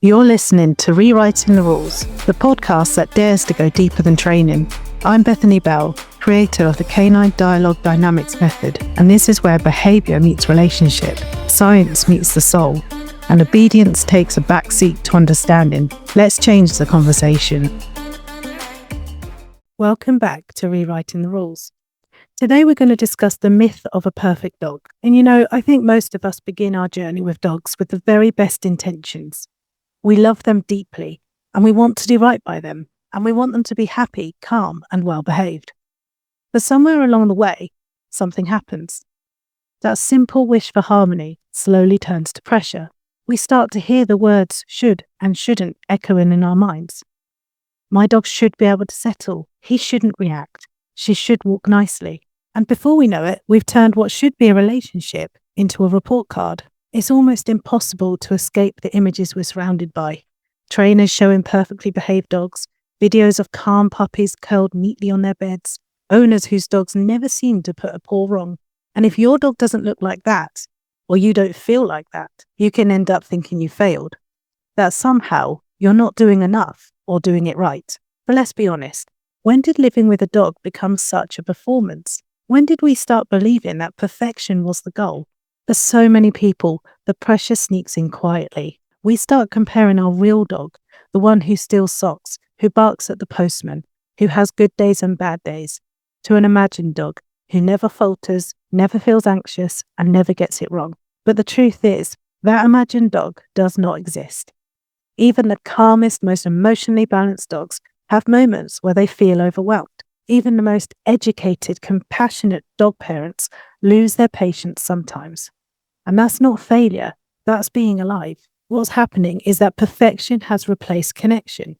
You're listening to Rewriting the Rules, the podcast that dares to go deeper than training. I'm Bethany Bell, creator of the Canine Dialogue Dynamics method, and this is where behaviour meets relationship, science meets the soul, and obedience takes a backseat to understanding. Let's change the conversation. Welcome back to Rewriting the Rules. Today we're going to discuss the myth of a perfect dog. And I think most of us begin our journey with dogs with the very best intentions. We love them deeply, and we want to do right by them, and we want them to be happy, calm, and well behaved. But somewhere along the way, something happens. That simple wish for harmony slowly turns to pressure. We start to hear the words should and shouldn't echoing in our minds. My dog should be able to settle. He shouldn't react. She should walk nicely. And before we know it, we've turned what should be a relationship into a report card. It's almost impossible to escape the images we're surrounded by. Trainers showing perfectly behaved dogs, videos of calm puppies curled neatly on their beds, owners whose dogs never seem to put a paw wrong. And if your dog doesn't look like that, or you don't feel like that, you can end up thinking you failed. That somehow you're not doing enough or doing it right. But let's be honest, when did living with a dog become such a performance? When did we start believing that perfection was the goal? For so many people, the pressure sneaks in quietly. We start comparing our real dog, the one who steals socks, who barks at the postman, who has good days and bad days, to an imagined dog who never falters, never feels anxious, and never gets it wrong. But the truth is, that imagined dog does not exist. Even the calmest, most emotionally balanced dogs have moments where they feel overwhelmed. Even the most educated, compassionate dog parents lose their patience sometimes. And that's not failure, that's being alive. What's happening is that perfection has replaced connection.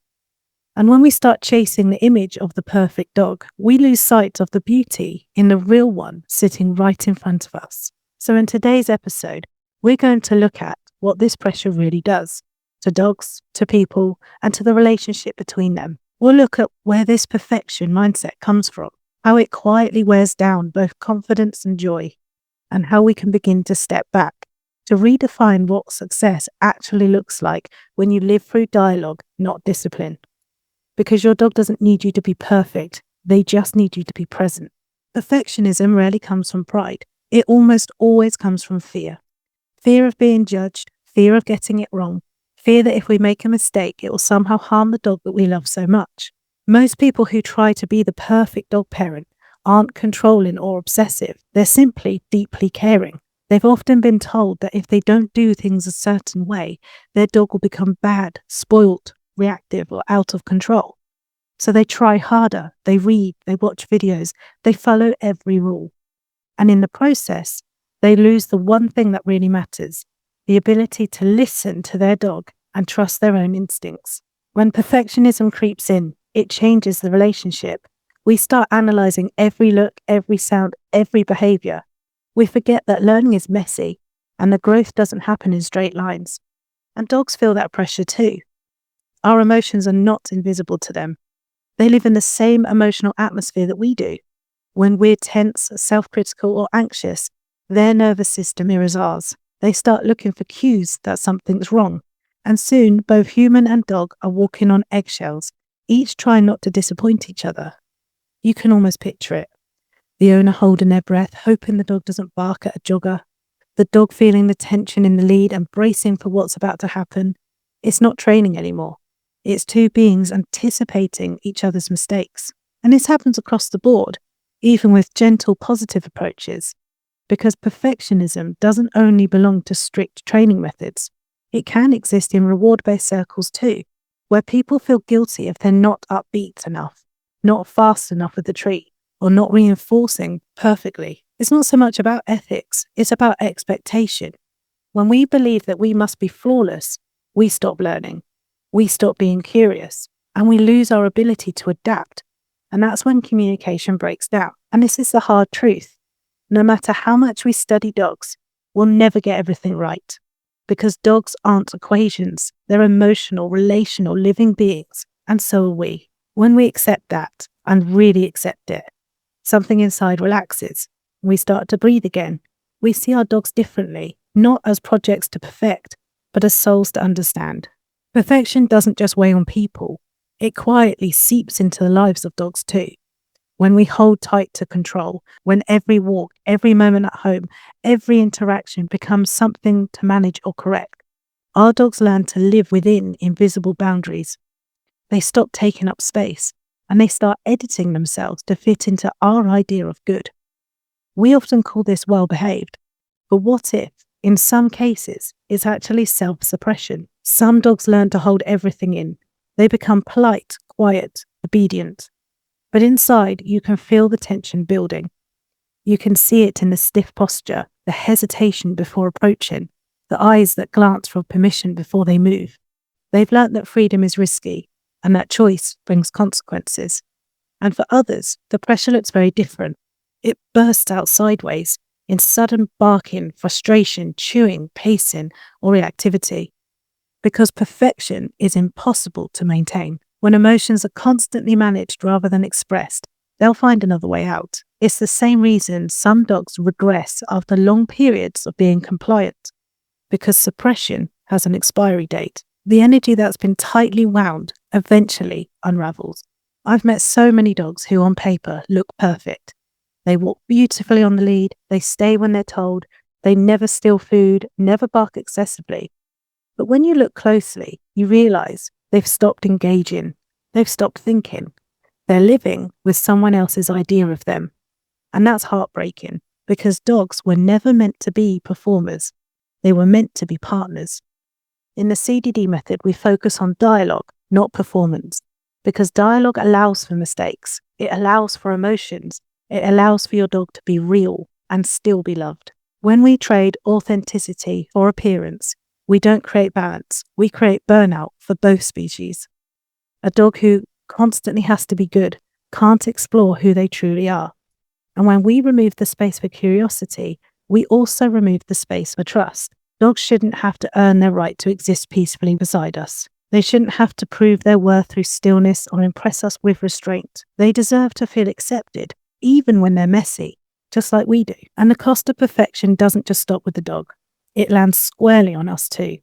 And when we start chasing the image of the perfect dog, we lose sight of the beauty in the real one sitting right in front of us. So in today's episode, we're going to look at what this pressure really does to dogs, to people, and to the relationship between them. We'll look at where this perfection mindset comes from, how it quietly wears down both confidence and joy, and how we can begin to step back to redefine what success actually looks like when you live through dialogue, not discipline. Because your dog doesn't need you to be perfect, they just need you to be present. Perfectionism rarely comes from pride. It almost always comes from fear. Fear of being judged, fear of getting it wrong, fear that if we make a mistake, it will somehow harm the dog that we love so much. Most people who try to be the perfect dog parent aren't controlling or obsessive. They're simply deeply caring. They've often been told that if they don't do things a certain way, their dog will become bad, spoilt, reactive, or out of control. So they try harder, they read, they watch videos, they follow every rule. And in the process, they lose the one thing that really matters, the ability to listen to their dog and trust their own instincts. When perfectionism creeps in, it changes the relationship. We start analysing every look, every sound, every behaviour. We forget that learning is messy and the growth doesn't happen in straight lines. And dogs feel that pressure too. Our emotions are not invisible to them. They live in the same emotional atmosphere that we do. When we're tense, self-critical, or anxious, their nervous system mirrors ours. They start looking for cues that something's wrong. And soon, both human and dog are walking on eggshells, each trying not to disappoint each other. You can almost picture it. The owner holding their breath, hoping the dog doesn't bark at a jogger. The dog feeling the tension in the lead and bracing for what's about to happen. It's not training anymore. It's two beings anticipating each other's mistakes. And this happens across the board, even with gentle, positive approaches. Because perfectionism doesn't only belong to strict training methods. It can exist in reward-based circles too, where people feel guilty if they're not upbeat enough, not fast enough with the treat, or not reinforcing perfectly. It's not so much about ethics, it's about expectation. When we believe that we must be flawless, we stop learning, we stop being curious, and we lose our ability to adapt. And that's when communication breaks down. And this is the hard truth. No matter how much we study dogs, we'll never get everything right. Because dogs aren't equations, they're emotional, relational, living beings, and so are we. When we accept that, and really accept it, something inside relaxes. We start to breathe again. We see our dogs differently, not as projects to perfect, but as souls to understand. Perfection doesn't just weigh on people, it quietly seeps into the lives of dogs too. When we hold tight to control, when every walk, every moment at home, every interaction becomes something to manage or correct, our dogs learn to live within invisible boundaries. They stop taking up space and they start editing themselves to fit into our idea of good. We often call this well behaved, but what if, in some cases, it's actually self suppression? Some dogs learn to hold everything in. They become polite, quiet, obedient. But inside, you can feel the tension building. You can see it in the stiff posture, the hesitation before approaching, the eyes that glance for permission before they move. They've learnt that freedom is risky and that choice brings consequences. And for others, the pressure looks very different. It bursts out sideways in sudden barking, frustration, chewing, pacing, or reactivity. Because perfection is impossible to maintain. When emotions are constantly managed rather than expressed, they'll find another way out. It's the same reason some dogs regress after long periods of being compliant, because suppression has an expiry date. The energy that's been tightly wound eventually unravels. I've met so many dogs who on paper look perfect. They walk beautifully on the lead, they stay when they're told, they never steal food, never bark excessively. But when you look closely, you realise they've stopped engaging, they've stopped thinking. They're living with someone else's idea of them. And that's heartbreaking, because dogs were never meant to be performers. They were meant to be partners. In the CDD method, we focus on dialogue, not performance, because dialogue allows for mistakes, it allows for emotions, it allows for your dog to be real and still be loved. When we trade authenticity for appearance, we don't create balance, we create burnout for both species. A dog who constantly has to be good can't explore who they truly are. And when we remove the space for curiosity, we also remove the space for trust. Dogs shouldn't have to earn their right to exist peacefully beside us. They shouldn't have to prove their worth through stillness or impress us with restraint. They deserve to feel accepted, even when they're messy, just like we do. And the cost of perfection doesn't just stop with the dog. It lands squarely on us too,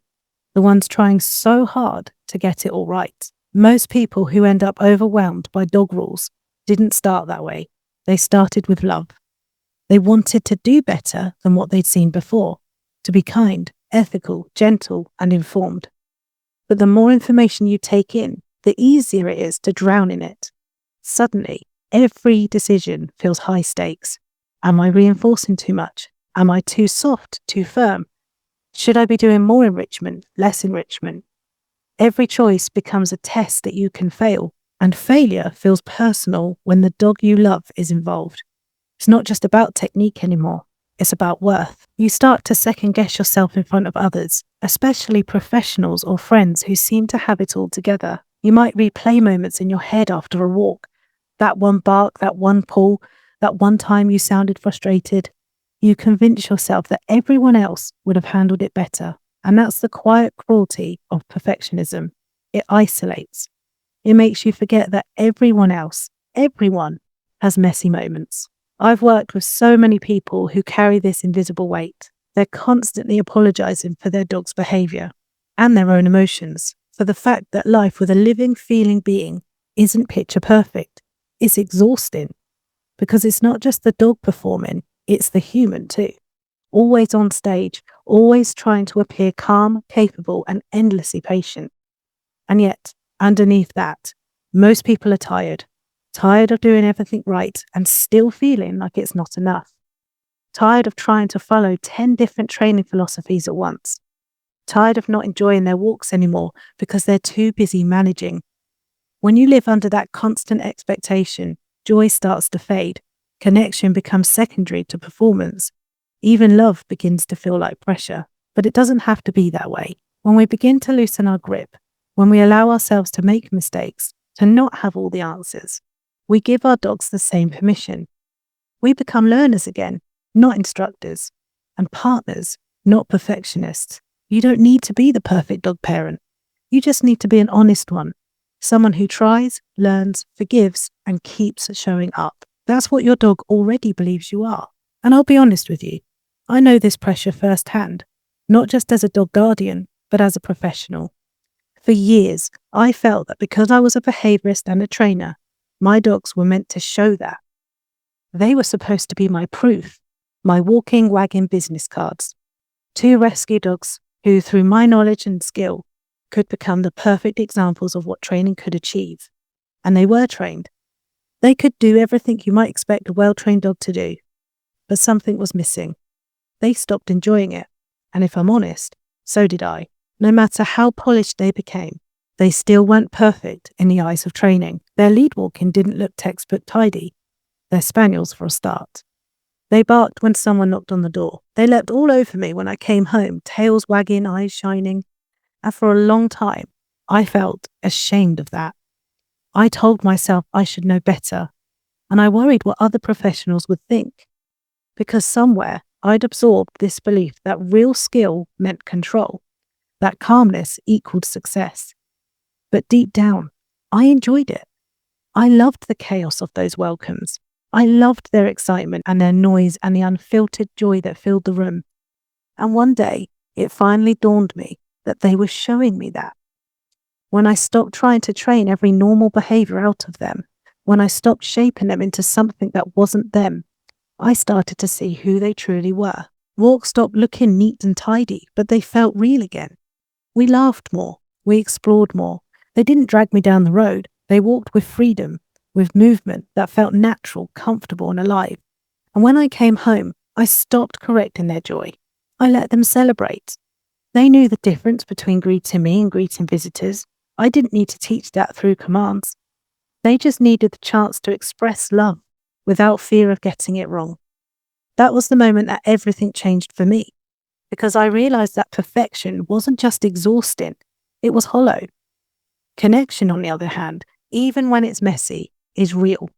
the ones trying so hard to get it all right. Most people who end up overwhelmed by dog rules didn't start that way. They started with love. They wanted to do better than what they'd seen before, to be kind, ethical, gentle, and informed. But the more information you take in, the easier it is to drown in it. Suddenly, every decision feels high stakes. Am I reinforcing too much? Am I too soft, too firm? Should I be doing more enrichment, less enrichment? Every choice becomes a test that you can fail, and failure feels personal when the dog you love is involved. It's not just about technique anymore, it's about worth. You start to second guess yourself in front of others, especially professionals or friends who seem to have it all together. You might replay moments in your head after a walk. That one bark, that one pull, that one time you sounded frustrated. You convince yourself that everyone else would have handled it better. And that's the quiet cruelty of perfectionism. It isolates. It makes you forget that everyone has messy moments. I've worked with so many people who carry this invisible weight. They're constantly apologizing for their dog's behavior and their own emotions, for the fact that life with a living, feeling being isn't picture perfect. It's exhausting, because it's not just the dog performing, it's the human too. Always on stage, always trying to appear calm, capable, and endlessly patient. And yet, underneath that, most people are tired of doing everything right and still feeling like it's not enough. Tired of trying to follow 10 different training philosophies at once. Tired of not enjoying their walks anymore because they're too busy managing. When you live under that constant expectation, joy starts to fade. Connection becomes secondary to performance. Even love begins to feel like pressure. But it doesn't have to be that way. When we begin to loosen our grip, when we allow ourselves to make mistakes, to not have all the answers, we give our dogs the same permission. We become learners again, not instructors, and partners, not perfectionists. You don't need to be the perfect dog parent. You just need to be an honest one. Someone who tries, learns, forgives, and keeps showing up. That's what your dog already believes you are. And I'll be honest with you, I know this pressure firsthand, not just as a dog guardian, but as a professional. For years, I felt that because I was a behaviorist and a trainer, my dogs were meant to show that. They were supposed to be my proof, my walking, wagging business cards. Two rescue dogs who, through my knowledge and skill, could become the perfect examples of what training could achieve. And they were trained. They could do everything you might expect a well-trained dog to do. But something was missing. They stopped enjoying it. And if I'm honest, so did I. No matter how polished they became, they still weren't perfect in the eyes of training. Their lead walking didn't look textbook tidy. They're spaniels for a start. They barked when someone knocked on the door. They leapt all over me when I came home, tails wagging, eyes shining. And for a long time, I felt ashamed of that. I told myself I should know better, and I worried what other professionals would think. Because somewhere I'd absorbed this belief that real skill meant control, that calmness equaled success. But deep down, I enjoyed it. I loved the chaos of those welcomes. I loved their excitement and their noise and the unfiltered joy that filled the room. And one day, it finally dawned me that they were showing me that. When I stopped trying to train every normal behavior out of them, when I stopped shaping them into something that wasn't them, I started to see who they truly were. Walks stopped looking neat and tidy, but they felt real again. We laughed more. We explored more. They didn't drag me down the road. They walked with freedom, with movement that felt natural, comfortable, and alive. And when I came home, I stopped correcting their joy. I let them celebrate. They knew the difference between greeting me and greeting visitors. I didn't need to teach that through commands. They just needed the chance to express love without fear of getting it wrong. That was the moment that everything changed for me, because I realized that perfection wasn't just exhausting, it was hollow. Connection, on the other hand, even when it's messy, is real,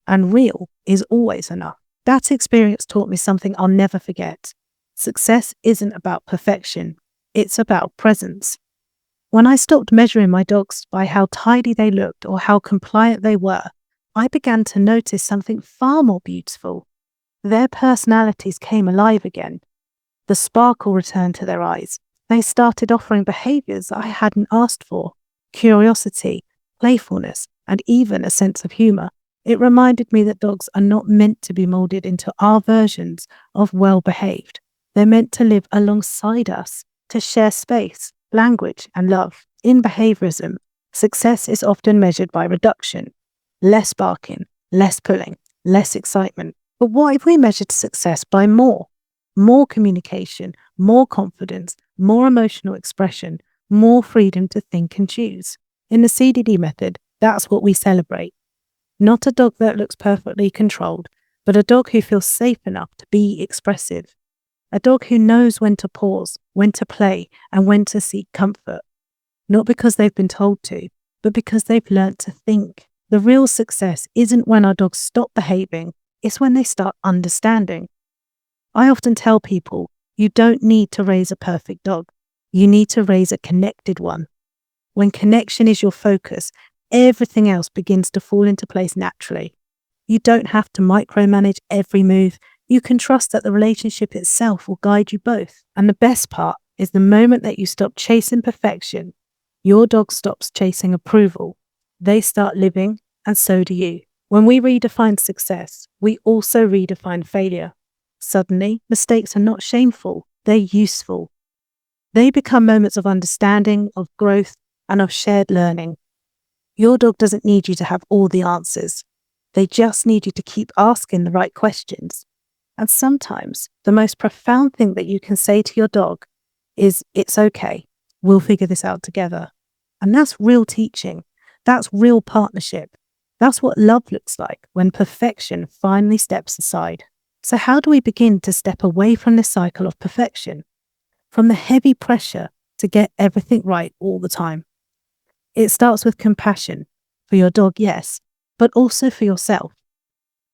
and real is always enough. That experience taught me something I'll never forget. Success isn't about perfection, it's about presence. When I stopped measuring my dogs by how tidy they looked or how compliant they were, I began to notice something far more beautiful. Their personalities came alive again. The sparkle returned to their eyes. They started offering behaviors I hadn't asked for: curiosity, playfulness, and even a sense of humor. It reminded me that dogs are not meant to be molded into our versions of well-behaved. They're meant to live alongside us, to share space, language, and love. In behaviorism, success is often measured by reduction: less barking, less pulling, less excitement. But what if we measured success by more? More communication, more confidence, more emotional expression, more freedom to think and choose. In the CDD method, that's what we celebrate. Not a dog that looks perfectly controlled, but a dog who feels safe enough to be expressive. A dog who knows when to pause, when to play, and when to seek comfort. Not because they've been told to, but because they've learnt to think. The real success isn't when our dogs stop behaving, it's when they start understanding. I often tell people, you don't need to raise a perfect dog. You need to raise a connected one. When connection is your focus, everything else begins to fall into place naturally. You don't have to micromanage every move. You can trust that the relationship itself will guide you both. And the best part is the moment that you stop chasing perfection, your dog stops chasing approval. They start living, and so do you. When we redefine success, we also redefine failure. Suddenly, mistakes are not shameful, they're useful. They become moments of understanding, of growth, and of shared learning. Your dog doesn't need you to have all the answers. They just need you to keep asking the right questions. And sometimes, the most profound thing that you can say to your dog is, "It's okay, we'll figure this out together." And that's real teaching. That's real partnership. That's what love looks like when perfection finally steps aside. So how do we begin to step away from this cycle of perfection? From the heavy pressure to get everything right all the time? It starts with compassion for your dog, yes, but also for yourself.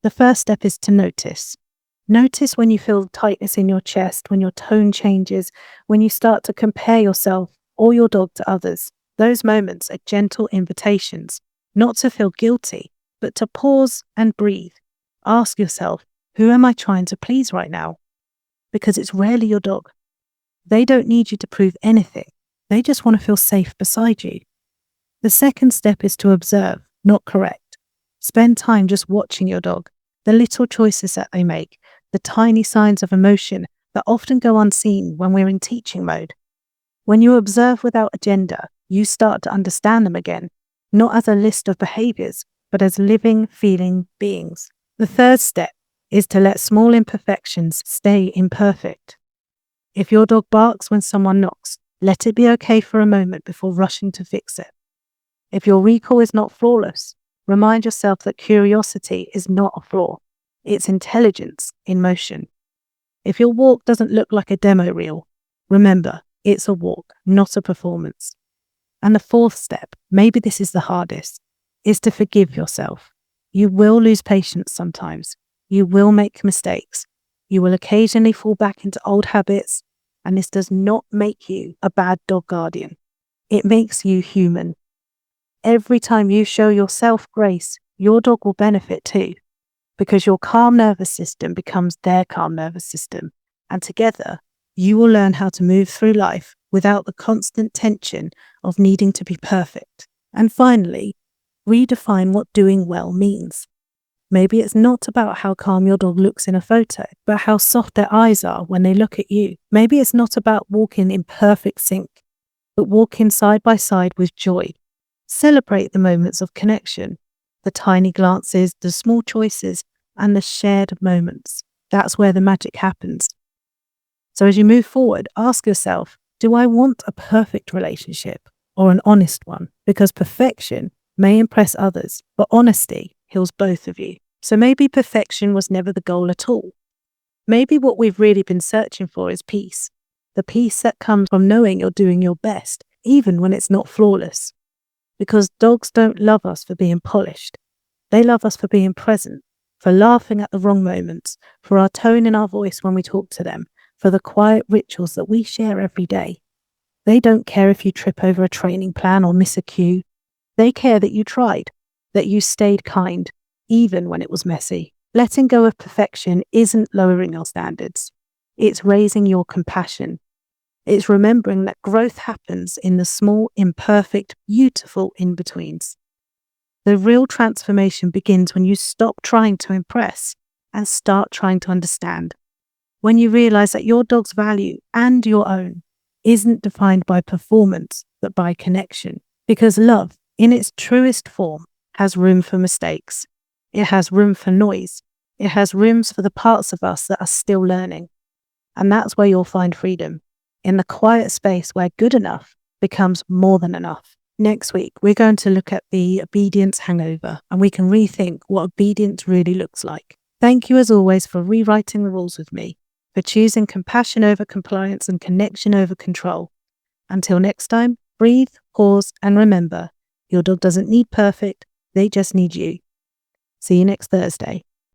The first step is to notice. Notice when you feel tightness in your chest, when your tone changes, when you start to compare yourself or your dog to others. Those moments are gentle invitations, not to feel guilty, but to pause and breathe. Ask yourself, who am I trying to please right now? Because it's rarely your dog. They don't need you to prove anything. They just want to feel safe beside you. The second step is to observe, not correct. Spend time just watching your dog, the little choices that they make, the tiny signs of emotion that often go unseen when we're in teaching mode. When you observe without agenda, you start to understand them again, not as a list of behaviors, but as living, feeling beings. The third step is to let small imperfections stay imperfect. If your dog barks when someone knocks, let it be okay for a moment before rushing to fix it. If your recall is not flawless, remind yourself that curiosity is not a flaw. It's intelligence in motion. If your walk doesn't look like a demo reel, remember, it's a walk, not a performance. And the fourth step, maybe this is the hardest, is to forgive yourself. You will lose patience sometimes. You will make mistakes. You will occasionally fall back into old habits, and this does not make you a bad dog guardian. It makes you human. Every time you show yourself grace, your dog will benefit too, because your calm nervous system becomes their calm nervous system, and together, you will learn how to move through life without the constant tension of needing to be perfect. And finally, redefine what doing well means. Maybe it's not about how calm your dog looks in a photo, but how soft their eyes are when they look at you. Maybe it's not about walking in perfect sync, but walking side by side with joy. Celebrate the moments of connection, the tiny glances, the small choices, and the shared moments. That's where the magic happens. So as you move forward, ask yourself, do I want a perfect relationship or an honest one? Because perfection may impress others, but honesty heals both of you. So maybe perfection was never the goal at all. Maybe what we've really been searching for is peace. The peace that comes from knowing you're doing your best, even when it's not flawless. Because dogs don't love us for being polished. They love us for being present, for laughing at the wrong moments, for our tone in our voice when we talk to them, for the quiet rituals that we share every day. They don't care if you trip over a training plan or miss a cue. They care that you tried, that you stayed kind, even when it was messy. Letting go of perfection isn't lowering your standards. It's raising your compassion. It's remembering that growth happens in the small, imperfect, beautiful in-betweens. The real transformation begins when you stop trying to impress and start trying to understand. When you realize that your dog's value and your own isn't defined by performance, but by connection. Because love, in its truest form, has room for mistakes. It has room for noise. It has rooms for the parts of us that are still learning. And that's where you'll find freedom, in the quiet space where good enough becomes more than enough. Next week, we're going to look at the obedience hangover, and we can rethink what obedience really looks like. Thank you as always for rewriting the rules with me, for choosing compassion over compliance and connection over control. Until next time, breathe, pause, and remember, your dog doesn't need perfect, they just need you. See you next Thursday.